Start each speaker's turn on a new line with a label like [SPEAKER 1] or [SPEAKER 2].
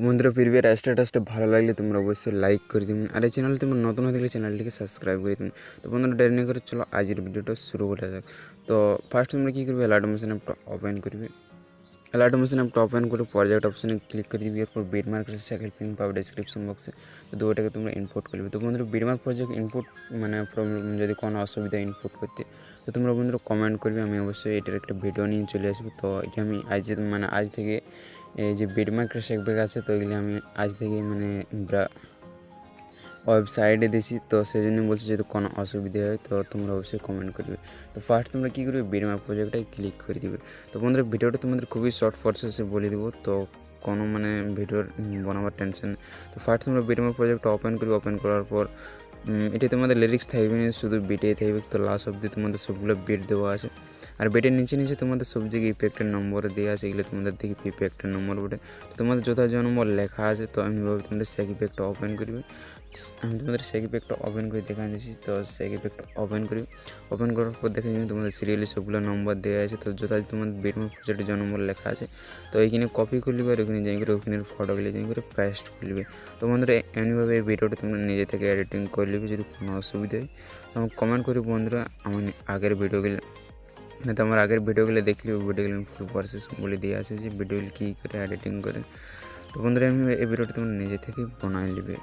[SPEAKER 1] বন্ধুরা প্রিভিয়ার স্ট্যাটাসটা ভালো লাগলে তোমরা অবশ্যই লাইক করে দিবেন, আর এই চ্যানেলে তোমরা নতুন হয়ে থাকলে চ্যানেলটিকে সাবস্ক্রাইব করে দিবেন। তো বন্ধুরা দেরি না করে চলো আজকের ভিডিওটা শুরু করা যাক। তো ফার্স্ট তোমরা কী করবে, অ্যালার্ট মেশিন অ্যাপটা ওপেন করবে। অ্যালার্ট মেশিন অ্যাপটা ওপেন করে প্রজেক্ট অপশনে ক্লিক করে দিবি। এরপর বিটমার্কের সেকেন্ড পিন পাবে ডেসক্রিপশন বক্সে, তো ওটাকে তোমরা ইনপুট করবে। তো বন্ধুরা বিটমার্ক প্রজেক্ট ইনপুট মানে প্রবলেম যদি কোনো অসুবিধা ইনপুট করতে, তো তোমরা বন্ধুরা কমেন্ট করবে, আমি অবশ্যই এটার একটা ভিডিও নিয়ে চলে আসবো। তো এটা আমি আজ থেকে এই যে বিটমার্কের সেকব্যাক আছে, তো এগুলি আমি আজ থেকে ওয়েবসাইটে দিছি। তো সেই জন্য বলছি যদি কোনো অসুবিধা হয় তো তোমরা অবশ্যই কমেন্ট করবে। তো ফার্স্ট তোমরা কী করবে, বিটমার্ক প্রজেক্টটাই ক্লিক করে দিবে। তো বন্ধুরা ভিডিওটা তোমাদের খুবই শর্ট প্রসেসে বলে দেবো, তো কোনো ভিডিওর বানাবার টেনশন। তো ফার্স্ট তোমরা বিটমার্ক প্রজেক্টটা ওপেন করবে। ওপেন করার পর এটি তোমাদের লিরিক্স থাকবে না, শুধু বিটেই থাকবে। তো লাস্ট অবধি তোমাদের সবগুলো বিট দেওয়া আছে, আর বেটের নিচে তোমাদের সব জায়গায় ইফেক্টের নম্বর দেওয়া আছে। এগুলো তোমাদের দেখি ইফেক্টের নম্বর বটে। তো তোমাদের যথাযথ নম্বর লেখা আছে। তো আমি ভাবি তোমাদের সেক ইফেক্টটা ওপেন করবে। আমি তোমাদের সেক ইফেক্টটা ওপেন করে দেখা দিচ্ছি। তো সেক ইফেক্টটা ওপেন করি। ওপেন করার পর দেখে তোমাদের সিরিয়ালি সবগুলো নম্বর দেওয়া আছে। তো যথাযথ তোমাদের বিটমার্ক প্রজেক্টের যে নম্বর লেখা আছে, তো এইখানে কপি করে নেবে, আর ওখানে যাই করে ওখানে ফটোগুলো যাই করে পেস্ট করে নেবে। তো বন্ধুরা এমনিভাবে এই ভিডিওটা তোমরা নিজে থেকে এডিটিং করে নেবে। যদি কোনো অসুবিধা হয় তো কমেন্ট করি বন্ধুরা। আমার আগের ভিডিওগুলো তো আমার আগের ভিডিওগুলো দেখলে ওই ভিডিওগুলো ফুল প্রসেস বলে দিয়ে আছে যে ভিডিওগুলো কী করে এডিটিং করে। তো বন্ধুরা আমি এই ভিডিওটা তোমরা নিজে থেকে বানাই নেবে।